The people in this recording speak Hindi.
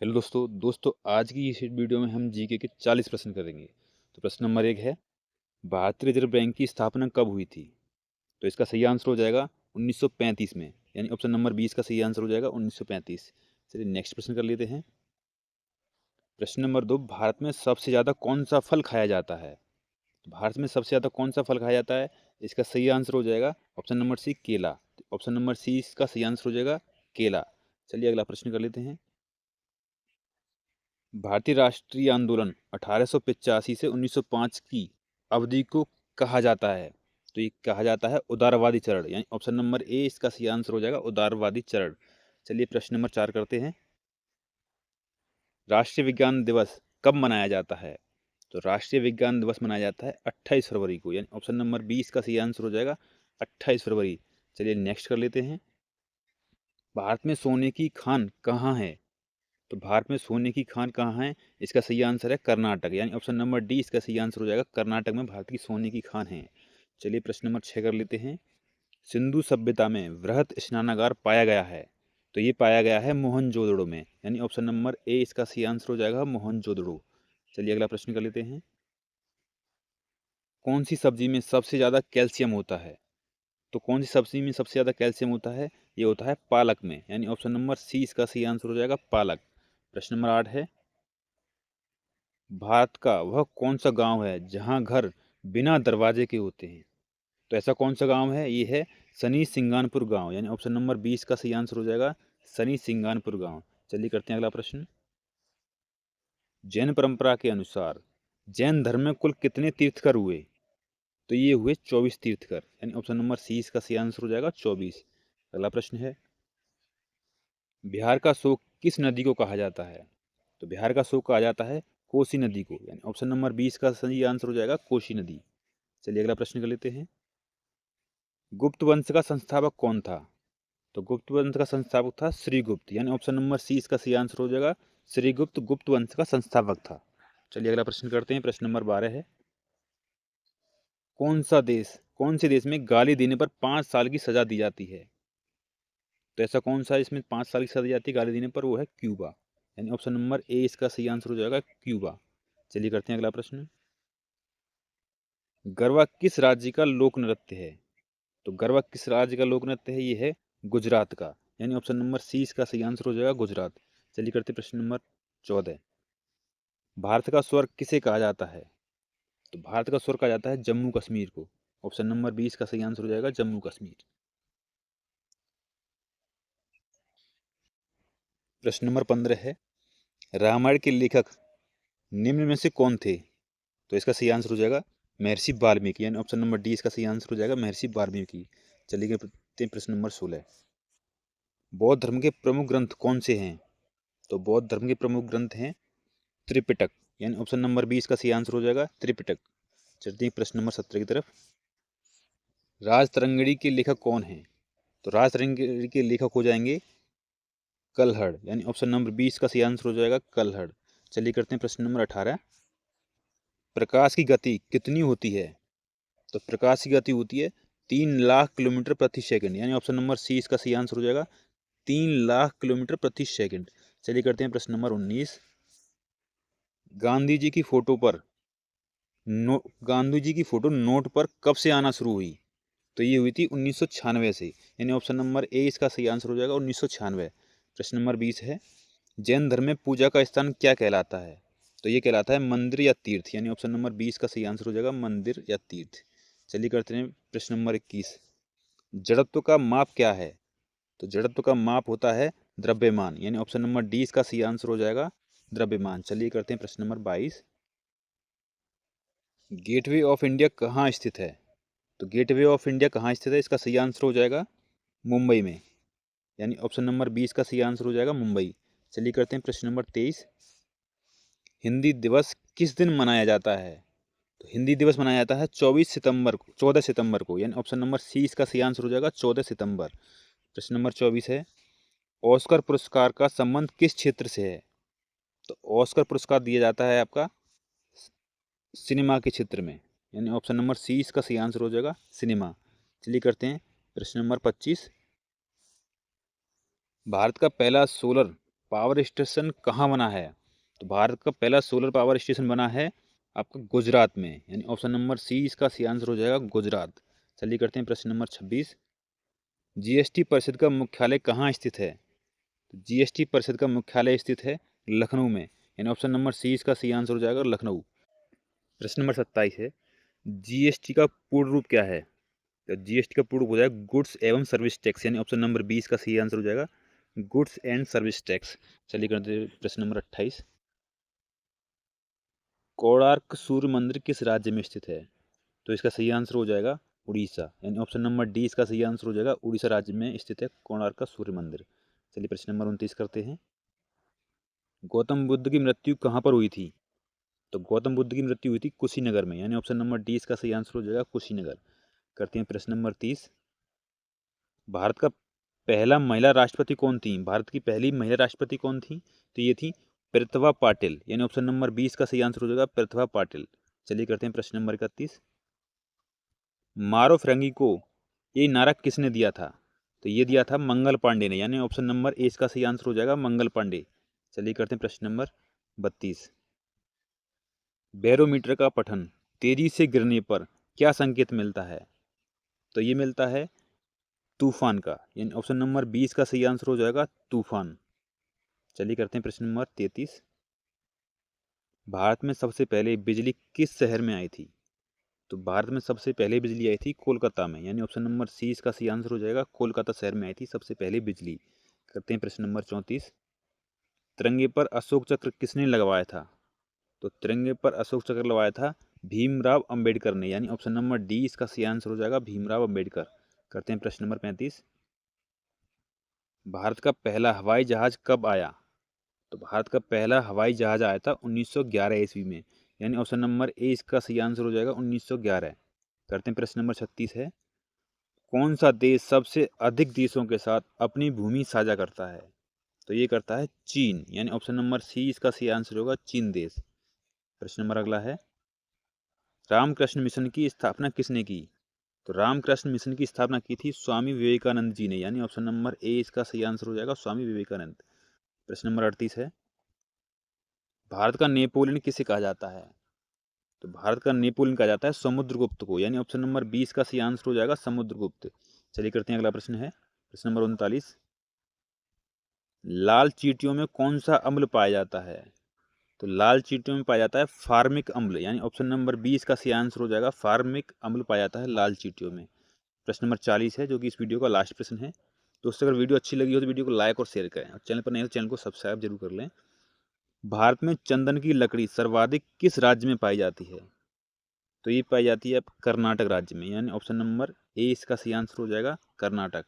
हेलो दोस्तों आज की इस वीडियो में हम जीके के 40 प्रश्न करेंगे। तो प्रश्न नंबर 1 है, भारतीय रिजर्व बैंक की स्थापना कब हुई थी? तो इसका सही आंसर हो जाएगा 1935 में, यानी ऑप्शन नंबर 20 का सही आंसर हो जाएगा 1935। चलिए नेक्स्ट प्रश्न कर लेते हैं। प्रश्न नंबर 2, भारत में सबसे ज़्यादा कौन सा फल खाया जाता है? तो भारत में सबसे ज़्यादा कौन सा फल खाया जाता है? इसका सही आंसर हो जाएगा ऑप्शन नंबर सी, केला। ऑप्शन नंबर सी इसका सही आंसर हो जाएगा केला। चलिए अगला प्रश्न कर लेते हैं। भारतीय राष्ट्रीय आंदोलन 1885 से 1905 की अवधि को कहा जाता है। तो ये कहा जाता है उदारवादी चरण, यानी ऑप्शन नंबर ए इसका सही आंसर हो जाएगा उदारवादी चरण। चलिए प्रश्न नंबर 4 करते हैं। राष्ट्रीय विज्ञान दिवस कब मनाया जाता है? तो राष्ट्रीय विज्ञान दिवस मनाया जाता है 28 फरवरी को, यानी ऑप्शन नंबर बी इसका सही आंसर हो जाएगा 28 फरवरी। चलिए नेक्स्ट कर लेते हैं। भारत में सोने की खान कहाँ है? तो भारत में सोने की खान कहाँ है? इसका सही आंसर है कर्नाटक, यानी ऑप्शन नंबर डी इसका सही आंसर हो जाएगा कर्नाटक में भारत की सोने की खान है। चलिए प्रश्न नंबर 6 कर लेते हैं। सिंधु सभ्यता में वृहत स्नानागार पाया गया है। तो ये पाया गया है मोहनजोदड़ो में, यानी ऑप्शन नंबर ए इसका सही आंसर हो जाएगा मोहनजोदड़ो। चलिए अगला प्रश्न कर लेते हैं। कौन सी सब्जी में सबसे ज़्यादा कैल्शियम होता है? तो कौन सी सब्जी में सबसे ज़्यादा कैल्शियम होता है? ये होता है पालक में, यानी ऑप्शन नंबर सी इसका सही आंसर हो जाएगा पालक। प्रश्न नंबर 8 है, भारत का वह कौन सा गांव है जहां घर बिना दरवाजे के होते हैं? तो ऐसा कौन सा गांव है? ये है सनी सिंगानपुर गांव, यानी ऑप्शन नंबर 20 का सही आंसर हो जाएगा सनी सिंगानपुर गांव। चलिए करते हैं अगला प्रश्न। जैन परंपरा के अनुसार जैन धर्म में कुल कितने तीर्थकर हुए? तो ये हुए 24 तीर्थकर, यानी ऑप्शन नंबर सी इसका सही आंसर हो जाएगा 24। अगला प्रश्न है, बिहार का शोक किस नदी को कहा जाता है? तो बिहार का शोक कहा जाता है कोसी नदी को, यानी ऑप्शन नंबर 20 का सही आंसर हो जाएगा कोसी नदी। चलिए अगला प्रश्न कर लेते हैं। गुप्त वंश का संस्थापक कौन था? तो गुप्त वंश का संस्थापक था श्रीगुप्त, यानी ऑप्शन नंबर सी इसका सही आंसर हो जाएगा श्रीगुप्त गुप्त वंश का संस्थापक था। चलिए अगला प्रश्न करते हैं। प्रश्न नंबर 12 है, कौन से देश में गाली देने पर 5 साल की सजा दी जाती है? तो ऐसा कौन सा इसमें 5 साल की सजा दी जाती है गाली देने पर? वो है क्यूबा, यानी ऑप्शन नंबर ए इसका सही आंसर हो जाएगा क्यूबा। चलिए करते हैं अगला प्रश्न। गरबा किस राज्य का लोक नृत्य है? तो गरबा किस राज्य का लोक नृत्य है? ये है गुजरात का, यानी ऑप्शन नंबर सी इसका सही आंसर हो जाएगा गुजरात। चलिए करते हैं प्रश्न नंबर 14। भारत का स्वर्ग किसे कहा जाता है? तो भारत का स्वर्ग कहा जाता है जम्मू कश्मीर को। ऑप्शन नंबर 20 का सही आंसर हो जाएगा जम्मू कश्मीर। प्रश्न नंबर 15 है, रामायण के लेखक निम्न में से कौन थे? तो इसका सही आंसर हो जाएगा महर्षि वाल्मीकि, यानी ऑप्शन नंबर डी इसका सही आंसर हो जाएगा महर्षि वाल्मीकि। चलिए करते हैं प्रश्न नंबर 16। बौद्ध धर्म के प्रमुख ग्रंथ कौन से हैं? तो बौद्ध धर्म के प्रमुख ग्रंथ हैं त्रिपिटक, यानी ऑप्शन नंबर 20 का सही आंसर हो जाएगा त्रिपिटक। चलते हैं प्रश्न नंबर 17 की तरफ। राजतरंगिणी के लेखक कौन हैं? तो राजतरंगिणी के लेखक हो जाएंगे कल्हड़, यानी ऑप्शन नंबर 20 का सही आंसर हो जाएगा कल्हड़। चलिए करते हैं प्रश्न नंबर 18। प्रकाश की गति कितनी होती है? तो प्रकाश की गति होती है 3 लाख किलोमीटर प्रति सेकंड, यानी ऑप्शन नंबर सी इसका सही आंसर हो जाएगा 3 लाख किलोमीटर प्रति सेकंड। चलिए करते हैं प्रश्न नंबर 19। गांधी जी की फोटो पर गांधी जी की फोटो नोट पर कब से आना शुरू हुई? तो ये हुई थी 1996 से, यानी ऑप्शन नंबर ए इसका सही आंसर हो जाएगा 1996। प्रश्न नंबर 20 है, जैन धर्म में पूजा का स्थान क्या कहलाता है? तो ये कहलाता है मंदिर या तीर्थ, यानी ऑप्शन नंबर 20 का सही आंसर हो जाएगा मंदिर या तीर्थ। चलिए करते हैं प्रश्न नंबर 21। जड़त्व का माप क्या है? तो जड़त्व का माप होता है द्रव्यमान, यानी ऑप्शन नंबर डी इसका सही आंसर हो जाएगा द्रव्यमान। चलिए करते हैं प्रश्न नंबर 22। गेटवे ऑफ इंडिया कहाँ स्थित है? तो गेटवे ऑफ इंडिया कहाँ स्थित है? इसका सही आंसर हो जाएगा मुंबई में, यानी ऑप्शन नंबर 20 का सही आंसर हो जाएगा मुंबई। चलिए करते हैं प्रश्न नंबर 23। हिंदी दिवस किस दिन मनाया जाता है? तो हिंदी दिवस मनाया जाता है 14 सितंबर को, यानी ऑप्शन नंबर सी इसका सही आंसर हो जाएगा 14 सितंबर। प्रश्न नंबर 24 है, ऑस्कर पुरस्कार का संबंध किस क्षेत्र से है? तो ऑस्कर पुरस्कार दिया जाता है आपका सिनेमा के क्षेत्र में, यानी ऑप्शन नंबर सी इसका सही आंसर हो जाएगा सिनेमा। चलिए करते हैं प्रश्न नंबर 25। भारत का पहला सोलर पावर स्टेशन कहाँ बना है? तो भारत का पहला सोलर पावर स्टेशन बना है आपका गुजरात में, यानी ऑप्शन नंबर सी इसका सही आंसर हो जाएगा गुजरात। चलिए करते हैं प्रश्न नंबर 26। जीएसटी परिषद का मुख्यालय कहाँ स्थित है? तो जीएसटी परिषद का मुख्यालय स्थित है लखनऊ में, यानी ऑप्शन नंबर सी इसका सही आंसर हो जाएगा लखनऊ। प्रश्न नंबर 27 है, जीएसटी का पूर्ण रूप क्या है? तो जीएसटी का पूर्ण रूप हो जाएगा गुड्स एवं सर्विस टैक्स, यानी ऑप्शन नंबर 20 का सही आंसर हो जाएगा गुड्स एंड सर्विस टैक्स। चलिए करते हैं प्रश्न नंबर 28। कोणार्क सूर्य मंदिर किस राज्य में स्थित है? तो इसका सही आंसर हो जाएगा उड़ीसा, यानी ऑप्शन नंबर डी इसका सही आंसर हो जाएगा उड़ीसा राज्य में स्थित है कोणार्क का सूर्य मंदिर। चलिए प्रश्न नंबर 29 करते हैं। गौतम बुद्ध की मृत्यु कहाँ पर हुई थी? तो गौतम बुद्ध की मृत्यु हुई थी कुशीनगर में, यानी ऑप्शन नंबर डी इसका सही आंसर हो जाएगा कुशीनगर। करते हैं प्रश्न नंबर 30। भारत का पहला महिला राष्ट्रपति कौन थी? भारत की पहली महिला राष्ट्रपति कौन थी? तो ये थी प्रतिभा पाटिल, यानी ऑप्शन नंबर 20 का सही आंसर हो जाएगा प्रतिभा पाटिल। चलिए करते हैं प्रश्न नंबर 31। मारो फिरंगी को ये नारा किसने दिया था? तो ये दिया था मंगल पांडे ने, यानी ऑप्शन नंबर ए इसका सही आंसर हो जाएगा मंगल पांडे। चलिए करते हैं प्रश्न नंबर 32। बैरोमीटर का पठन तेजी से गिरने पर क्या संकेत मिलता है? तो ये मिलता है तूफान का, यानी ऑप्शन नंबर 20 का सही आंसर हो जाएगा तूफान। चलिए करते हैं प्रश्न नंबर 33। भारत में सबसे पहले बिजली किस शहर में आई थी? तो भारत में सबसे पहले बिजली आई थी कोलकाता में, यानी ऑप्शन नंबर सी इसका सही आंसर हो जाएगा कोलकाता शहर में आई थी सबसे पहले बिजली। करते हैं प्रश्न नंबर 34। तिरंगे पर अशोक चक्र किसने लगवाया था? तो तिरंगे पर अशोक चक्र लगवाया था भीमराव अंबेडकर ने, यानी ऑप्शन नंबर डी इसका सही आंसर हो जाएगा भीमराव अंबेडकर। करते हैं प्रश्न नंबर 35। भारत का पहला हवाई जहाज कब आया? तो भारत का पहला हवाई जहाज आया था 1911 ईस्वी में, यानी ऑप्शन नंबर ए इसका सही आंसर हो जाएगा 1911। करते हैं प्रश्न नंबर 36 है, कौन सा देश सबसे अधिक देशों के साथ अपनी भूमि साझा करता है? तो ये करता है चीन, यानी ऑप्शन नंबर सी इसका सही आंसर होगा चीन देश। प्रश्न नंबर अगला है, रामकृष्ण मिशन की स्थापना किसने की? तो रामकृष्ण मिशन की स्थापना की थी स्वामी विवेकानंद जी ने, यानी ऑप्शन नंबर ए इसका सही आंसर हो जाएगा स्वामी विवेकानंद। प्रश्न नंबर 38 है, भारत का नेपोलियन किसे कहा जाता है? तो भारत का नेपोलियन कहा जाता है समुद्रगुप्त को, यानी ऑप्शन नंबर 20 का सही आंसर हो जाएगा समुद्रगुप्त। चलिए करते हैं अगला प्रश्न है प्रश्न नंबर 39। लाल चींटियों में कौन सा अम्ल पाया जाता है? तो लाल चींटियों में पाया जाता है फार्मिक अम्ल, यानी ऑप्शन नंबर 20 का सही आंसर हो जाएगा फार्मिक अम्ल पाया जाता है लाल चींटियों में। प्रश्न नंबर 40 है जो कि इस वीडियो का लास्ट प्रश्न है। दोस्तों अगर वीडियो अच्छी लगी हो तो वीडियो को लाइक और शेयर करें, और चैनल पर नए हो तो चैनल को सब्सक्राइब जरूर कर लें। भारत में चंदन की लकड़ी सर्वाधिक किस राज्य में पाई जाती है? तो ये पाई जाती है कर्नाटक राज्य में, यानी ऑप्शन नंबर ए इसका सही आंसर हो जाएगा कर्नाटक।